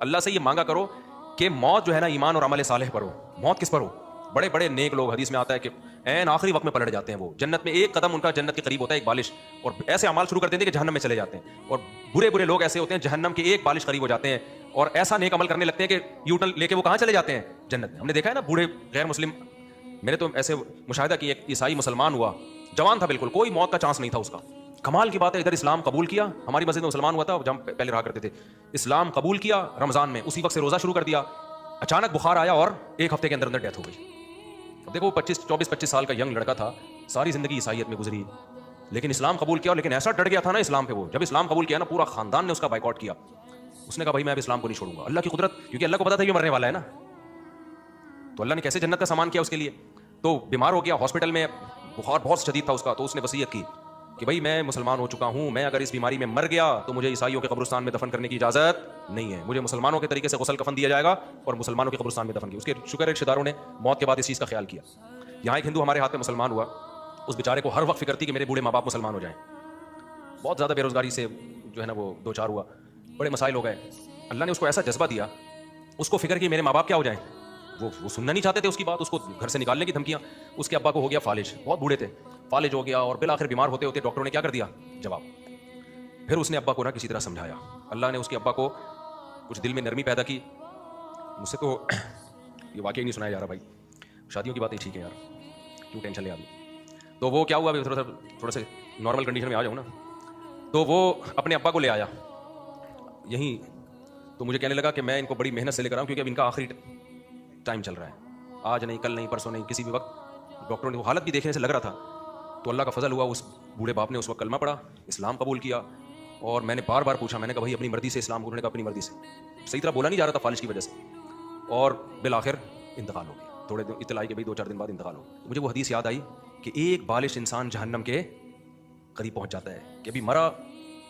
اللہ سے یہ مانگا کرو کہ موت جو ہے نا ایمان اور عمل صالح پر ہو. موت کس پر ہو؟ بڑے بڑے نیک لوگ حدیث میں آتا ہے کہ عین آخری وقت میں پلٹ جاتے ہیں, وہ جنت میں ایک قدم ان کا جنت کے قریب ہوتا ہے, ایک بالش, اور ایسے اعمال شروع کر دیتے ہیں کہ جہنم میں چلے جاتے ہیں. اور برے برے لوگ ایسے ہوتے ہیں جہنم کے ایک بالش قریب ہو جاتے ہیں اور ایسا نیک عمل کرنے لگتے ہیں کہ یو ٹرن لے کے وہ کہاں چلے جاتے ہیں؟ جنت میں. ہم نے دیکھا ہے نا بوڑھے غیر مسلم, میں نے تو ایسے مشاہدہ کیا, ایک عیسائی مسلمان ہوا, جوان تھا بالکل, کوئی موت کا چانس نہیں تھا اس کا. کمال کی بات ہے, ادھر اسلام قبول کیا, ہماری مسجد میں مسلمان ہوا تھا جب ہم پہلے رہا کرتے تھے, اسلام قبول کیا رمضان میں, اسی وقت سے روزہ شروع کر دیا, اچانک بخار آیا اور ایک ہفتے کے اندر اندر ڈیتھ ہو گئی. اب دیکھو 24-25 سال کا ینگ لڑکا تھا, ساری زندگی عیسائیت میں گزری, لیکن اسلام قبول کیا, لیکن ایسا ڈٹ گیا تھا نا اسلام پہ, وہ جب اسلام قبول کیا نا پورا خاندان نے اس کا بائیکاٹ کیا. اس نے کہا بھائی میں اب اسلام کو نہیں چھوڑوں گا. اللہ کی قدرت, کیونکہ اللہ کو پتا تھا یہ مرنے والا ہے نا, تو اللہ نے کیسے جنت کا سامان کیا اس کے لیے. تو بیمار ہو گیا ہاسپٹل میں, بخار بہت شدید تھا اس کا, تو اس نے وصیت کی کہ بھائی میں مسلمان ہو چکا ہوں, میں اگر اس بیماری میں مر گیا تو مجھے عیسائیوں کے قبرستان میں دفن کرنے کی اجازت نہیں ہے, مجھے مسلمانوں کے طریقے سے غسل کفن دیا جائے گا اور مسلمانوں کے قبرستان میں دفن کیا. اس کے شکر ہے رشتہ داروں نے موت کے بعد اس چیز کا خیال کیا. یہاں ایک ہندو ہمارے ہاتھ میں مسلمان ہوا, اس بیچارے کو ہر وقت فکر تھی کہ میرے بوڑھے ماں باپ مسلمان ہو جائیں. بہت زیادہ بے روزگاری سے جو ہے نا وہ دو چار ہوا, بڑے مسائل ہو گئے. اللہ نے اس کو ایسا جذبہ دیا, اس کو فکر کی میرے ماں باپ کیا ہو جائیں. وہ سننا نہیں چاہتے تھے اس کی بات, اس کو گھر سے نکالنے کی دھمکیاں. اس کے ابا کو ہو گیا فالج, بہت بوڑھے تھے, فالج ہو گیا, اور بالآخر بیمار ہوتے ہوتے ڈاکٹروں نے کیا کر دیا جواب. پھر اس نے ابا کو نا کسی طرح سمجھایا, اللہ نے اس کے ابا کو کچھ دل میں نرمی پیدا کی. مجھ سے تو یہ واقعی نہیں سنایا جا رہا بھائی, شادیوں کی باتیں ٹھیک ہے یار, کیوں ٹینشن لے آدمی. تو وہ کیا ہوا, تھوڑا سا نارمل کنڈیشن میں آ جاؤں نا, تو وہ اپنے ابا کو لے آیا یہیں. تو مجھے کہنے لگا کہ میں ان کو بڑی محنت سے لے کر آؤں, کیونکہ اب ان کا آخری ٹائم چل رہا ہے, آج نہیں کل نہیں پرسوں نہیں, کسی بھی وقت. ڈاکٹروں نے وہ حالت بھی دیکھنے سے لگ رہا تھا. تو اللہ کا فضل ہوا, اس بوڑھے باپ نے اس وقت کلمہ پڑھا, اسلام قبول کیا. اور میں نے بار بار پوچھا, میں نے کہا بھائی اپنی مرضی سے اسلام قبول, نے کہا اپنی مرضی سے, صحیح طرح بولا نہیں جا رہا تھا فالج کی وجہ سے, اور بالآخر انتقال ہو گیا. تھوڑے دن اطلاع آئی کہ بھائی 2-4 دن بعد انتقال ہو. مجھے وہ حدیث یاد آئی کہ ایک بالش انسان جہنم کے قریب پہنچ جاتا ہے, کہ ابھی مرا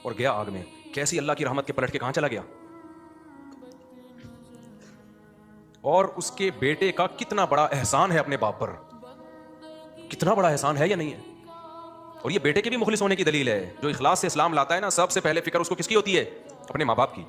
اور گیا آگ میں, کیسی اللہ کی رحمت کے پلٹ کے کہاں چلا گیا. اور اس کے بیٹے کا کتنا بڑا احسان ہے اپنے باپ پر, کتنا بڑا احسان ہے یا نہیں ہے. اور یہ بیٹے کے بھی مخلص ہونے کی دلیل ہے. جو اخلاص سے اسلام لاتا ہے نا, سب سے پہلے فکر اس کو کس کی ہوتی ہے, اپنے ماں باپ کی.